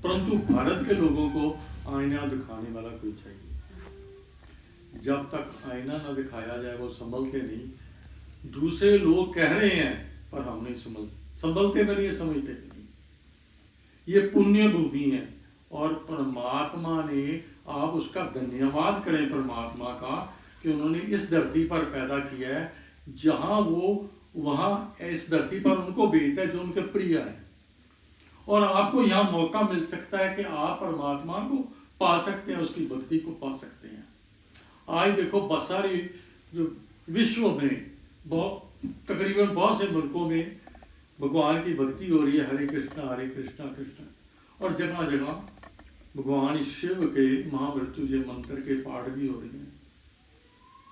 परंतु भारत के लोगों को आईना दिखाने वाला कोई चाहिए। जब तक आईना न दिखाया जाए वो संभलते नहीं। दूसरे लोग कह रहे हैं पर हम नहीं संभलते भी नहीं, समझते भी नहीं। ये पुण्य भूमि है और परमात्मा ने, आप उसका धन्यवाद करें परमात्मा का कि उन्होंने इस धरती पर पैदा किया है, जहां वो वहाँ इस धरती पर उनको भेजता है जो उनके प्रिय है। और आपको यहाँ मौका मिल सकता है कि आप परमात्मा को पा सकते हैं, उसकी भक्ति को पा सकते हैं। आज देखो बहुत सारी जो विश्व में तकरीबन बहुत से मुल्कों में भगवान की भक्ति हो रही है, हरे कृष्णा कृष्णा, और जगह जगह भगवान शिव के महामृत्युंजय मंत्र के पाठ भी हो रहे हैं।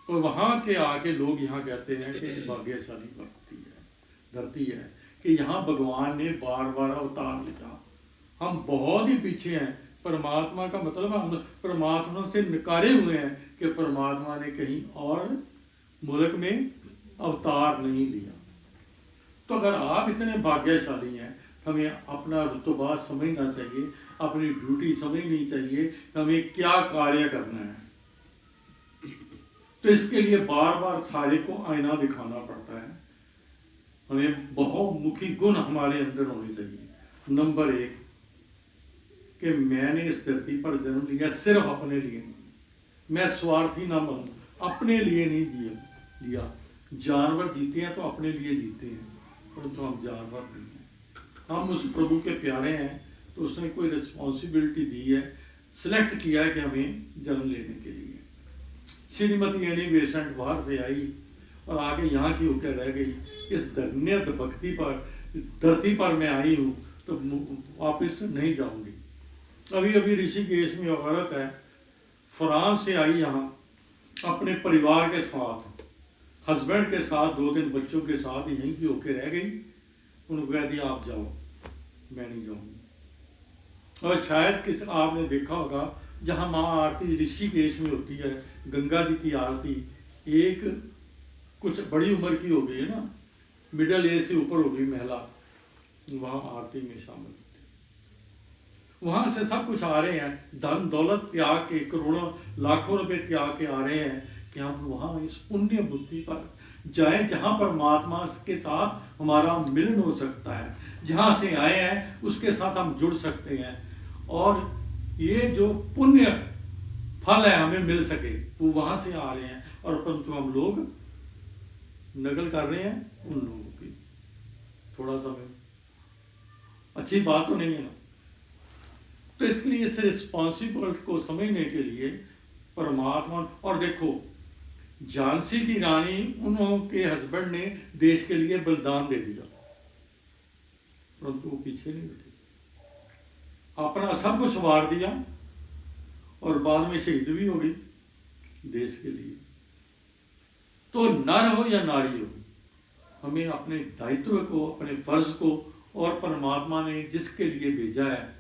और वहाँ के आके लोग यहाँ कहते हैं कि भाग्यशाली धरती है कि यहाँ भगवान ने बार बार अवतार लिया। हम बहुत ही पीछे हैं। परमात्मा का मतलब हम परमात्मा से निकारे हुए हैं कि परमात्मा ने कहीं और मुल्क में अवतार नहीं लिया। तो अगर आप इतने भाग्यशाली हैं, हमें अपना रुतबा समझना चाहिए, अपनी ड्यूटी समझनी चाहिए, हमें क्या कार्य करना है। तो इसके लिए बार बार सारे को आईना दिखाना पड़ता है। हमें बहुमुखी गुण हमारे अंदर होने चाहिए। नंबर 1 कि मैंने इस धरती पर जन्म लिया सिर्फ अपने लिए, मैं स्वार्थी ना बनूं, अपने लिए नहीं जिया। जानवर जीते हैं तो अपने लिए जीते हैं, परंतु हम जानवर नहीं हैं। हम उस प्रभु के प्यारे हैं, तो उसने कोई रिस्पॉन्सिबिलिटी दी है, सिलेक्ट किया है कि हमें जन्म लेने के लिए। श्रीमती एनी बेसेंट बाहर से आई और आगे यहाँ की होकर रह गई। इस धन्य भक्ति पर, धरती पर मैं आई हूँ तो वापस नहीं जाऊंगी। अभी अभी ऋषिकेश में औरत है, फ्रांस से आई यहाँ अपने परिवार के साथ, हस्बैंड के साथ, 2 दिन बच्चों के साथ यहीं की होके रह गई। उनको कह दिया आप जाओ, मैं नहीं जाऊंगी। और शायद किसी आपने देखा होगा जहाँ माँ आरती ऋषिकेश में होती है, गंगा जी की आरती, एक कुछ बड़ी उम्र की हो गई है ना, मिडिल एज से ऊपर हो गई महिला, वहाँ आरती में शामिल होती। वहां से सब कुछ आ रहे हैं, धन दौलत त्याग के, करोड़ों लाखों रुपए त्याग के आ रहे हैं कि हम वहाँ इस पुण्य बुद्धि पर जाएं जहां परमात्मा के साथ हमारा मिलन हो सकता है। जहां से आए हैं उसके साथ हम जुड़ सकते हैं और ये जो पुण्य फल है हमें मिल सके, वो वहां से आ रहे हैं। और परंतु हम लोग नकल कर रहे हैं उन लोगों की। थोड़ा सा अच्छी बात तो नहीं है ना। तो इसलिए इस रिस्पॉन्सिबल को समझने के लिए परमात्मा, और देखो झांसी की रानी, उनके हस्बैंड ने देश के लिए बलिदान दे दिया, परंतु वो पीछे नहीं हटी, अपना सब कुछ वार दिया और बाद में शहीद भी हो गई देश के लिए। तो नर हो या नारी हो, हमें अपने दायित्व को, अपने फर्ज को, और परमात्मा ने जिसके लिए भेजा है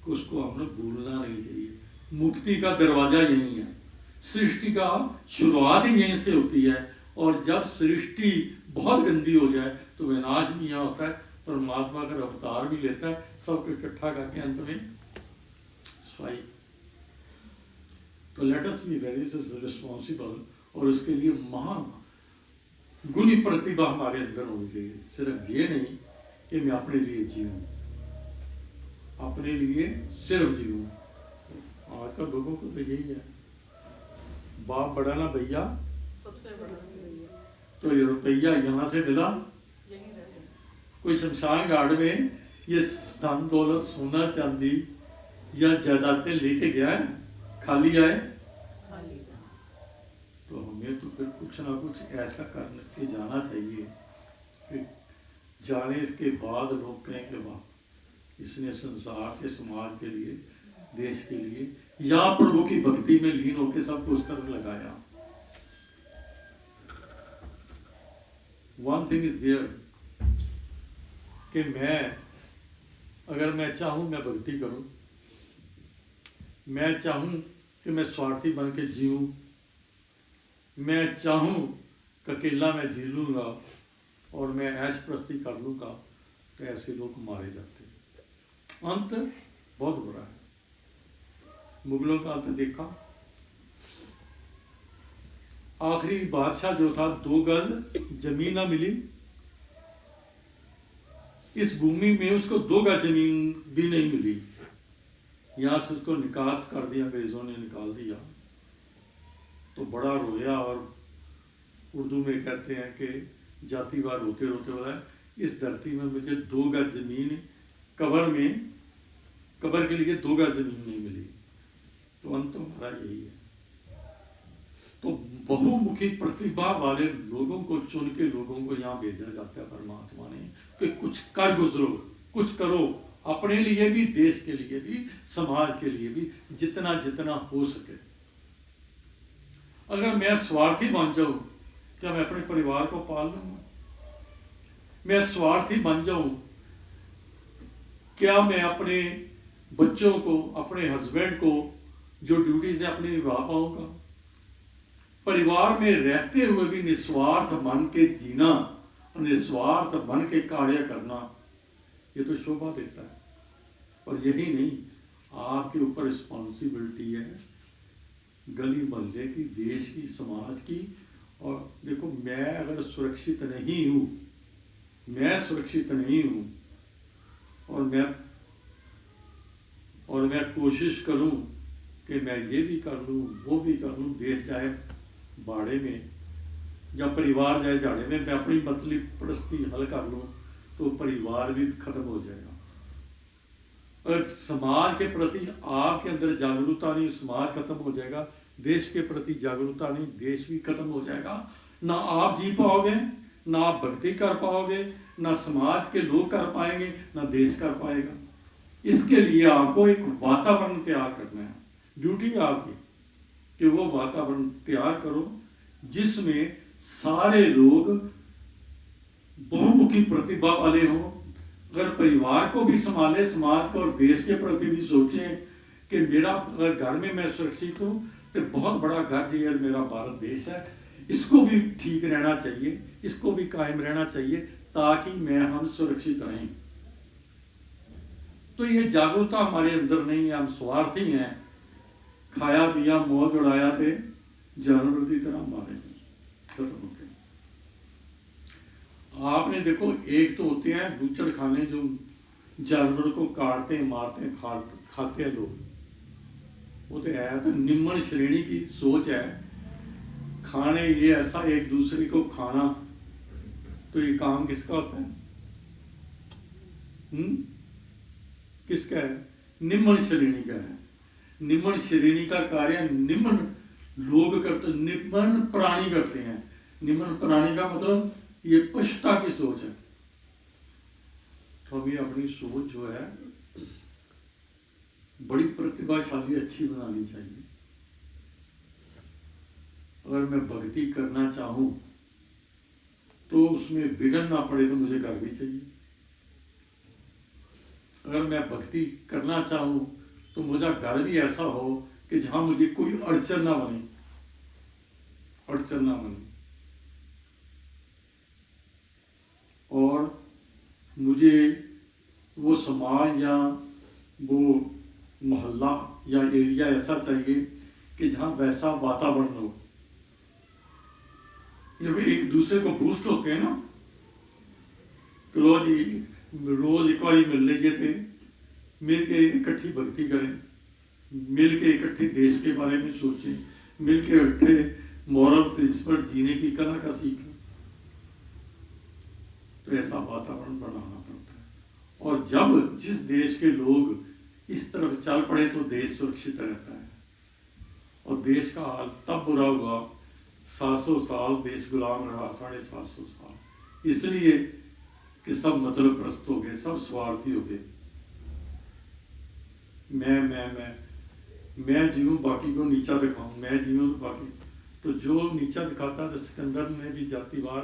उसको हम लोग भूलना नहीं चाहिए। मुक्ति का दरवाजा यही है, सृष्टि का शुरुआत ही यहीं से होती है। और जब सृष्टि बहुत गंदी हो जाए तो विनाश भी यहाँ होता है। परमात्मा का अवतार भी लेता है, सबको इकट्ठा करके अंत में स्वाई। तो let us be very responsible, और उसके लिए महान गुणी प्रतिभा हमारे अंदर होनी चाहिए। सिर्फ ये नहीं कि मैं अपने लिए जीऊं, अपने लिए सिर्फ जीऊं। आजकल लोगों को तो यही है, बाप बड़ा ना भैया सबसे बड़ा भैया। तो ये रुपया यहाँ से मिला, कोई शमशान घाट में ये धन दौलत, सोना चांदी या जायदादें लेके गया है, खाली आए। तो हमें तो फिर कुछ ना कुछ ऐसा करके जाना चाहिए कि जाने के बाद लोग कहें कि वाह इसने संसार के, समाज के लिए, देश के लिए, या प्रभु की भक्ति में लीन होकर सबको उस तरफ लगाया। वन थिंग इज देयर कि मैं, अगर मैं चाहूं मैं भक्ति करूं, मैं चाहूं कि मैं स्वार्थी बन के जीऊं, मैं चाहूं कि अकेला मैं जी लूंगा और मैं ऐश प्रस्ती कर लूंगा, तो ऐसे लोग मारे जाते हैं। अंत बहुत बुरा है। मुगलों का तो देखा, आखिरी बादशाह जो था 2 गज जमीन ना मिली, इस भूमि में उसको 2 गज जमीन भी नहीं मिली, यहां से उसको निकास कर दिया, अंग्रेजों ने निकाल दिया। तो बड़ा रोया, और उर्दू में कहते हैं कि जातिवार रोते रोते बोला, इस धरती में मुझे 2 गज जमीन कब्र के लिए 2 गज जमीन नहीं मिली। तो अंत हमारा यही है। तो बहुमुखी प्रतिभा वाले लोगों को चुन के लोगों को यहाँ भेजा जाता है परमात्मा ने, कि कुछ कर गुजरो, कुछ करो, अपने लिए भी, देश के लिए भी, समाज के लिए भी, जितना जितना हो सके। अगर मैं स्वार्थी बन जाऊं, क्या मैं अपने परिवार को पाल लूंगा? मैं स्वार्थी बन जाऊं, क्या मैं अपने बच्चों को, अपने हस्बैंड को जो ड्यूटीज है अपनी निभा पाऊंगा? परिवार में रहते हुए भी निस्वार्थ बन के जीना, निस्वार्थ बन के कार्य करना, ये तो शोभा देता है। और यही नहीं, आपके ऊपर रिस्पॉन्सिबिलिटी है गली मोहल्ले की, देश की, समाज की। और देखो, मैं अगर सुरक्षित नहीं हूं, और मैं कोशिश करूं कि मैं ये भी कर लूं, वो भी कर लूं, देश जाए बाड़े में या परिवार जाए झाड़े में, मैं अपनी मतली परस्ती हल कर लूं, तो परिवार भी खत्म हो जाएगा। अगर समाज के प्रति आपके अंदर जागरूकता नहीं, समाज खत्म हो जाएगा। देश के प्रति जागरूकता नहीं, देश भी खत्म हो जाएगा। ना आप जी पाओगे, ना आप भक्ति कर पाओगे, ना समाज के लोग कर पाएंगे, ना देश कर पाएगा। इसके लिए आपको एक वातावरण तैयार करना है। ड्यूटी आपकी कि वो वातावरण तैयार करो जिसमें सारे लोग बहुमुखी प्रतिभा वाले हों। अगर परिवार को भी संभाले, समाज को और देश के प्रति भी सोचें कि मेरा अगर घर में मैं सुरक्षित हूँ, तो बहुत बड़ा घर ये मेरा भारत देश है, इसको भी ठीक रहना चाहिए, इसको भी कायम रहना चाहिए, ताकि हम सुरक्षित रहें। तो ये जागरूकता हमारे अंदर नहीं है, हम स्वार्थी हैं। खाया पिया मौज उड़ाया थे, जानवर की तरह मारे खत्म हो गए। आपने देखो, एक तो होते हैं बूचड़ खाने जो जानवर को काटते हैं, मारते हैं, खाते हैं लोग, वो तो है। तो निम्न श्रेणी की सोच है खाने, ये ऐसा एक दूसरे को खाना। तो ये काम किसका होता है? किसका है? निम्न श्रेणी का है। निम्न श्रेणी का कार्य निम्न लोग करते, निम्न प्राणी करते हैं। निम्न प्राणी का मतलब ये पशुता की सोच है। तो अभी अपनी सोच जो है बड़ी प्रतिभाशाली, अच्छी बनानी चाहिए। अगर मैं भक्ति करना चाहूं तो उसमें विघ्न ना पड़े, तो मुझे घर भी चाहिए। अगर मैं भक्ति करना चाहूं तो मुझे घर भी ऐसा हो कि जहां मुझे कोई अड़चन ना बने, और मुझे वो समाज या वो मोहल्ला या एरिया ऐसा चाहिए कि जहां वैसा वातावरण हो। एक दूसरे को बूस्ट होते हैं ना, तो रोज एक बार मिल लीजिए थे, मिल के इकट्ठी भक्ति करें, मिल के इकट्ठे देश के बारे में सोचें, मिल के इकट्ठे मॉरल प्रिंसिपल जीने की कला का सीखें। तो ऐसा वातावरण बनाना पड़ता है। और जब जिस देश के लोग इस तरफ चल पड़े तो देश सुरक्षित रहता है। और देश का हाल तब बुरा हुआ, 700 साल देश गुलाम रहा, 750 साल, इसलिए कि सब मतलब प्रस्त हो गए, सब स्वार्थी हो गए। मैं जीऊं बाकी को नीचा दिखाऊं, मैं जीऊं तो बाकी। तो जो नीचा दिखाता है, सिकंदर ने भी जातिवार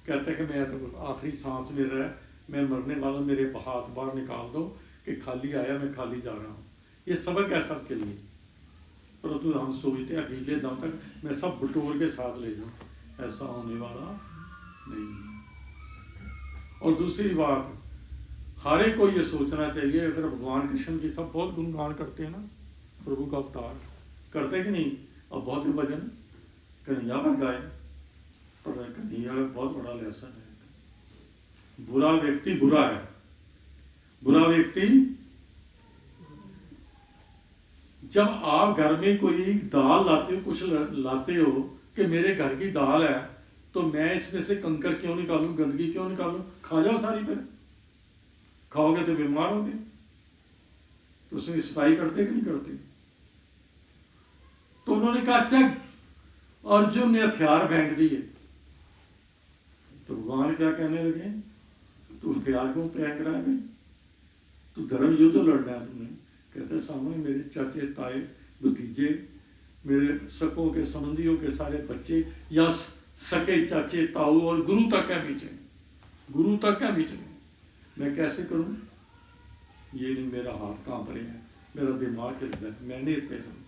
कहता है कि मैं तो आखिरी सांस में रह, मैं मरने वाला, मेरे हाथ बाहर निकाल दो कि खाली आया, मैं खाली जा रहा हूँ। ये सबक है सबके लिए। परंतु हम सोचते हैं अकेले दम तक मैं सब बटोर के साथ ले जाऊं, ऐसा होने वाला नहीं। और दूसरी बात, हर एक को ये सोचना चाहिए। अगर भगवान कृष्ण की सब बहुत गुणगान करते हैं ना, प्रभु का अवतार करते कि नहीं। अब बहुत ही भजन कन्हैया पर गाए, पर कन्हैया का बहुत बड़ा लेसन है। बुरा व्यक्ति बुरा है, बुरा व्यक्ति। जब आप घर में कोई दाल लाते हो, कुछ लाते हो कि मेरे घर की दाल है, तो मैं इसमें से कंकर क्यों निकालूं, गंदगी क्यों निकालूं? खा जाओ सारी, फिर खाओगे तो बीमार होगे। तो उसमें सफाई करते कि नहीं करते? तो उन्होंने कहा अच्छा अर्जुन ने हथियार फेंक दिए। तो भगवान क्या कहने लगे, तू हथियार क्यों फेंक रहा है? तू धर्म युद्ध लड़ना है तुमने। कहते सामने मेरे चाचे ताए भतीजे, मेरे सकों के संबंधियों के सारे बच्चे, या सके चाचे ताऊ और गुरु तक है बीच में, गुरु तक है बीच में, मैं कैसे करूं? ये नहीं, मेरा हाथ कांप रहे हैं, मेरा दिमाग हिलता है, मैं नहीं इतने करूं।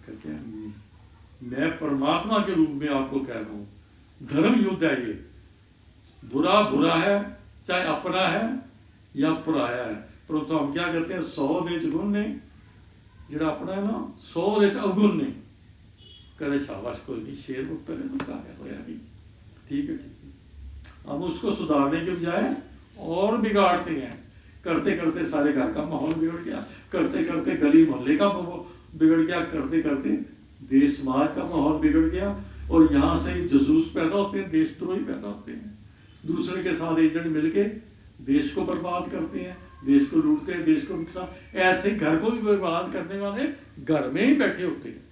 कहते हैं मैं परमात्मा के रूप में आपको कह रहा हूं, धर्म युद्ध है ये। बुरा बुरा है, चाहे अपना है या पराया है, परंतु हम क्या कहते हैं 100 ਦੇ ਗੁਣ ਨੇ, ਜਿਹੜਾ अपना है ना 100 ਦੇ अवगुण ने। करे शाबाश, कोई नहीं, शेर उत्तर है तो क्या होया नहीं, ठीक है ठीक है। हम उसको सुधारने के बजाय और बिगाड़ते हैं। करते करते सारे घर का माहौल बिगड़ गया, करते करते गली मोहल्ले का बिगड़ गया, करते करते देश समाज का माहौल बिगड़ गया, और यहाँ से जसूस पैदा होते हैं, देशद्रोही पैदा होते हैं, दूसरे के साथ एजेंट मिलके देश को बर्बाद करते हैं, देश को लूटते हैं, देश को नुकसान। ऐसे घर को भी बर्बाद करने वाले घर में ही बैठे होते हैं।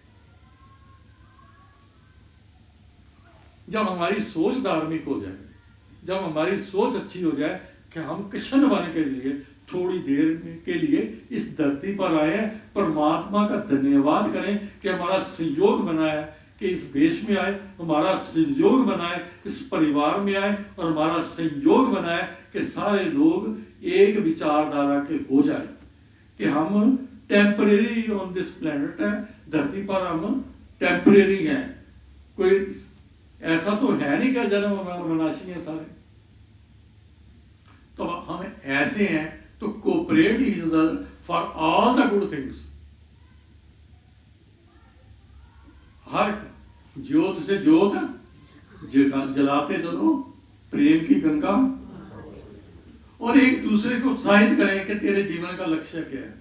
जब हमारी सोच धार्मिक हो जाए, जब हमारी सोच अच्छी हो जाए कि हम कृष्ण बन के लिए थोड़ी देर के लिए इस धरती पर आए हैं, परमात्मा का धन्यवाद करें कि हमारा संयोग बना है, कि इस देश में आए, हमारा संयोग बना है, इस परिवार में आए, और हमारा संयोग बना है कि सारे लोग एक विचारधारा के हो जाए, कि हम टेम्परेरी ऑन दिस प्लेनेट है, धरती पर हम टेम्परेरी हैं। कोई ऐसा तो है नहीं कि जन्म विनाशी है सारे। तो हम ऐसे हैं तो cooperate each other for all the good things. हर ज्योत से ज्योत जलाते चलो, प्रेम की गंगा, और एक दूसरे को उत्साहित करें कि तेरे जीवन का लक्ष्य क्या है।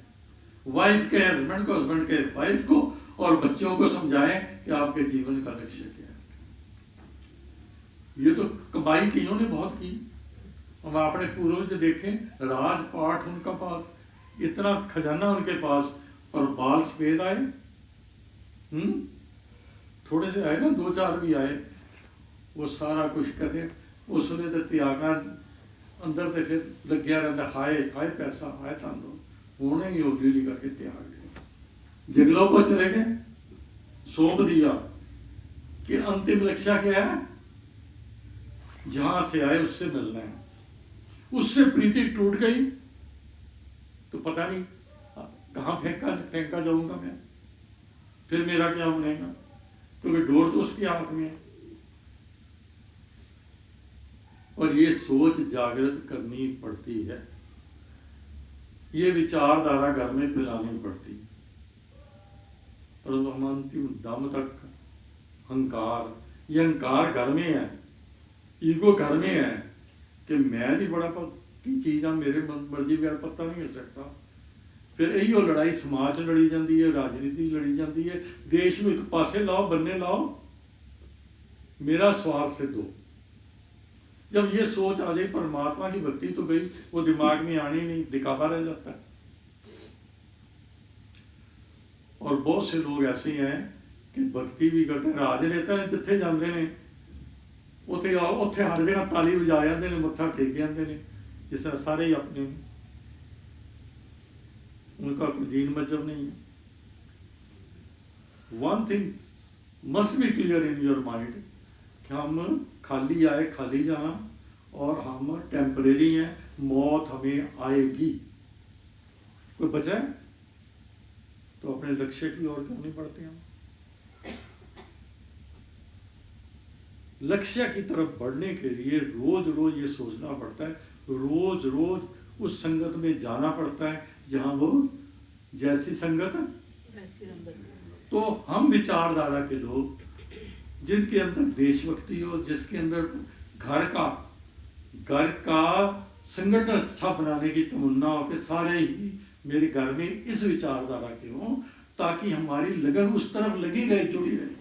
वाइफ के हस्बैंड को, हस्बैंड के वाइफ को, और बच्चों को समझाएं कि आपके जीवन का लक्ष्य क्या है। ये तो कमाई की इन्होंने बहुत की। हम अपने पूर्वज देखें, राजपाट उनका पास, इतना खजाना उनके पास, और बाल सफेद आए, थोड़े से आए ना, 2-4 भी आए, वो सारा कुछ करे उसने तो त्यागा अंदर तो फिर लग्या रहता, हाय हाय पैसा, हाय धन दो, उन्हें ही हौली करके त्याग दिया। जंगलों को चले गए, सौंप दिया कि अंतिम लक्ष्य क्या है, जहां से आए उससे मिलना है। उससे प्रीति टूट गई तो पता नहीं कहां फेंका जाऊंगा मैं, फिर मेरा क्या बनेगा, क्योंकि डोर तो उसके हाथ में है। और ये सोच जागृत करनी पड़ती है, ये विचारधारा घर में फैलानी पड़ती है। परंतु हम अंतिम दम तक अहंकार, ये अहंकार घर में है, ईगो घर में है कि मैं भी बड़ा की चीज़ आ, मेरे मर्जी बगैर पत्ता नहीं हिल सकता। फिर यही लड़ाई समाज लड़ी जाती है, राजनीति लड़ी जाती है, देश में एक पासे लाओ, बन्ने लाओ, मेरा स्वार्थ सिद्ध हो। जब ये सोच आ जाए परमात्मा की भक्ति तो गई, वो दिमाग में आनी नहीं, दिखावा रह जाता है। और बहुत से लोग ऐसे हैं कि भक्ति भी करते, राज नेता ने जिथे जाते हैं उत्थे हर जगह ताली बजा जाते हैं, मत्था टेक जाते हैं, जिस तरह सारे ही अपने, उनका कोई दीन मजहब नहीं है। One thing must be clear in your mind कि हम खाली आए खाली जाना, और हम टेम्परेरी हैं, मौत हमें आएगी। कोई बचा है तो अपने लक्ष्य की ओर क्यों नहीं बढ़ते हम? लक्ष्य की तरफ बढ़ने के लिए रोज रोज ये सोचना पड़ता है, रोज रोज उस संगत में जाना पड़ता है जहाँ वो जैसी संगत वैसी रंगत। तो हम विचारधारा के लोग जिनके अंदर देशभक्ति हो, जिसके अंदर घर का संगठन अच्छा बनाने की तमन्ना हो कि सारे ही मेरे घर में इस विचारधारा के हों, ताकि हमारी लगन उस तरफ लगी रहे, जुड़ी रहे।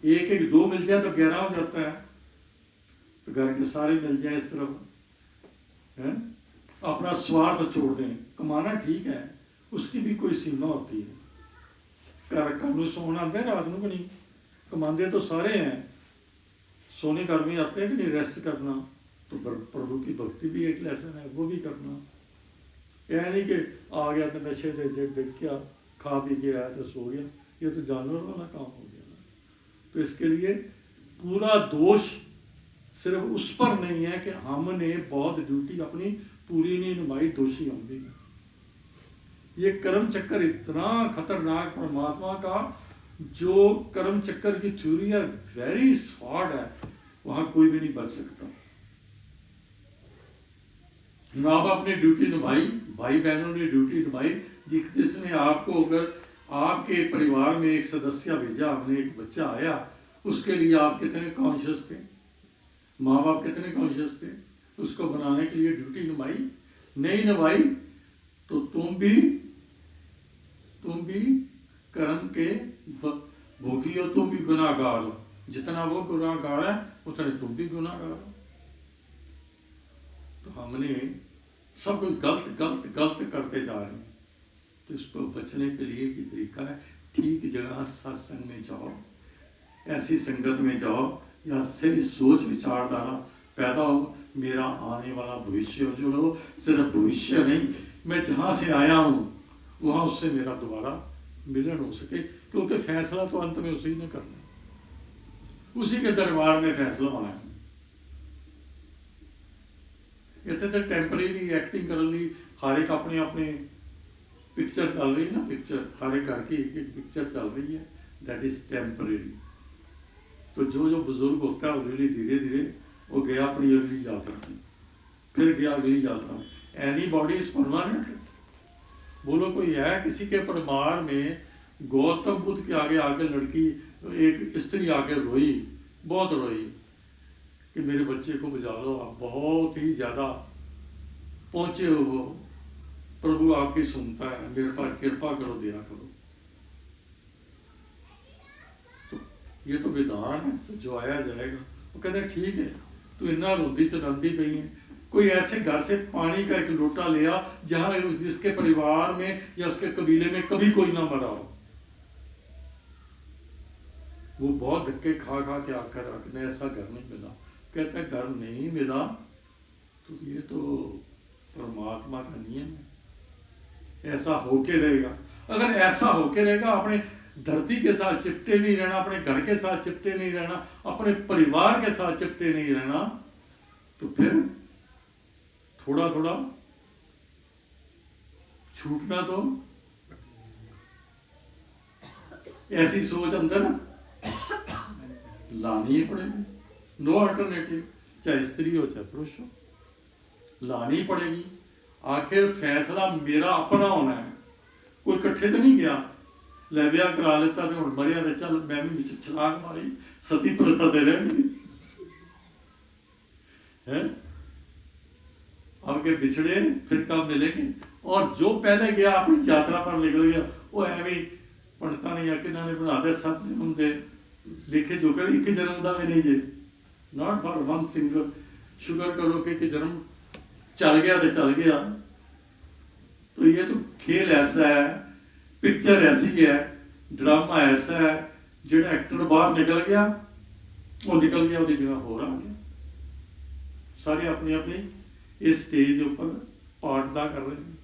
एक दो मिल जाए तो 11 हो जाता है, तो घर के सारे मिल जाए इस तरफ है। अपना स्वार्थ छोड़ दें। कमाना ठीक है, उसकी भी कोई सीमा होती है। घर में सोना आते हैं रात में भी नहीं, कमाते तो सारे हैं, सोने घर में आते हैं कि नहीं, रेस्ट करना। तो प्रभु की भक्ति भी एक लेसन है, वो भी करना। यह नहीं कि आ गया तो नशे दे देख क्या खा पी के आया तो सो गया, ये तो जानवर वाला काम हो गया ना। तो इसके लिए पूरा दोष सिर्फ उस पर नहीं है कि हमने बहुत ड्यूटी अपनी पूरी नहीं निभाई, दोषी हम भी। ये कर्म चक्कर इतना खतरनाक परमात्मा का, जो कर्म चक्कर की थ्योरी है वेरी हार्ड है, वहां कोई भी नहीं बच सकता। माँ बाप ने ड्यूटी निभाई, भाई बहनों ने ड्यूटी निभाई। जिसने आपको, अगर आपके परिवार में एक सदस्य भेजा, हमने एक बच्चा आया, उसके लिए आप कितने कॉन्शियस थे, माँ बाप कितने कॉन्शियस थे, उसको बनाने के लिए ड्यूटी निभाई। नहीं निभाई तो तुम भी कर्म के भोगी हो, तुम भी गुनाहगार हो। जितना वो गुनाहगार है उतने तुम भी गुनाहगार हो। तो हमने सब गलत करते जा रहे हैं। तो इसको बचने के लिए की तरीका है, ठीक जगह सत्संग में जाओ, ऐसी संगत में जाओ या सही सोच विचारधारा पैदा हो। मेरा आने वाला भविष्य जो सिर्फ भविष्य नहीं, मैं जहाँ से आया हूँ वहाँ उससे मेरा दोबारा मिलन हो सके, क्योंकि फैसला तो अंत में उसी ने करना, उसी के दरबार में फैसला होना है। इतने तो टेम्परेरी एक्टिंग कर ली, हर एक अपने अपने पिक्चर चल रही ना, पिक्चर हर एक घर की एक पिक्चर चल रही है, दैट इज टेम्परेरी। तो जो बुजुर्ग होता है वो धीरे धीरे वो गया अपनी अगली यात्रा में, फिर गया अगली यात्रा में। Any body is permanent. बोलो कोई है किसी के परिवार में गौतम बुद्ध के आगे आकर लड़की, एक स्त्री आके रोई, बहुत रोई कि मेरे बच्चे को बचा लो, आप बहुत ही ज्यादा पहुंचे हो, प्रभु आपकी सुनता है, मेरे पर कृपा करो, दया करो। तो ये तो विधान है, तो जो आया जाएगा। वो कहते हैं ठीक है, तू इतना रोंदी चलाती पई है, कोई ऐसे घर से पानी का एक लोटा लिया जहां जिसके परिवार में या उसके कबीले में कभी कोई ना मरा हो। वो बहुत धक्के खा के आकर रखने ऐसा घर नहीं मिला। कहता है घर नहीं मिला तो ये तो परमात्मा का नियम है, ऐसा होके रहेगा। अगर ऐसा होके रहेगा, अपने धरती के साथ चिपटे नहीं रहना, अपने घर के साथ चिपटे नहीं रहना, अपने परिवार के साथ चिपटे नहीं रहना, तो फिर थोड़ा थोड़ा छूटना तो ऐसी सोच अंदर लानी ही पड़ेगी, नो अल्टरनेटिव। चाहे स्त्री हो चाहे पुरुष हो, लानी ही पड़ेगी। आखिर फैसला मेरा अपना होना है, कोई इकट्ठे तो नहीं गया, ले ब्याह करा लेता तो हम मरिया तो चल मैं भी छलांग मारी, सती प्रथा दे रहे हैं। आपके बिछड़े फिर कब मिलेंगे। और जो पहले गया अपनी यात्रा पर निकल गया, वो एवं पढ़ता नहीं है कि बनाते सत जन्म दे लिखे जो कर एक जन्म का भी नहीं जे, नॉट फॉर वन सिंगल। शुगर करो कि जन्म चल गया तो चल गया। तो ये तो खेल ऐसा है, पिक्चर ऐसी है, ड्रामा ऐसा है, जो एक्टर बाहर निकल गया वो निकल गया, उसकी जगह होर आ गया। सारे अपनी अपनी इस स्टेज के ऊपर पार्ट अदा कर रहे हैं।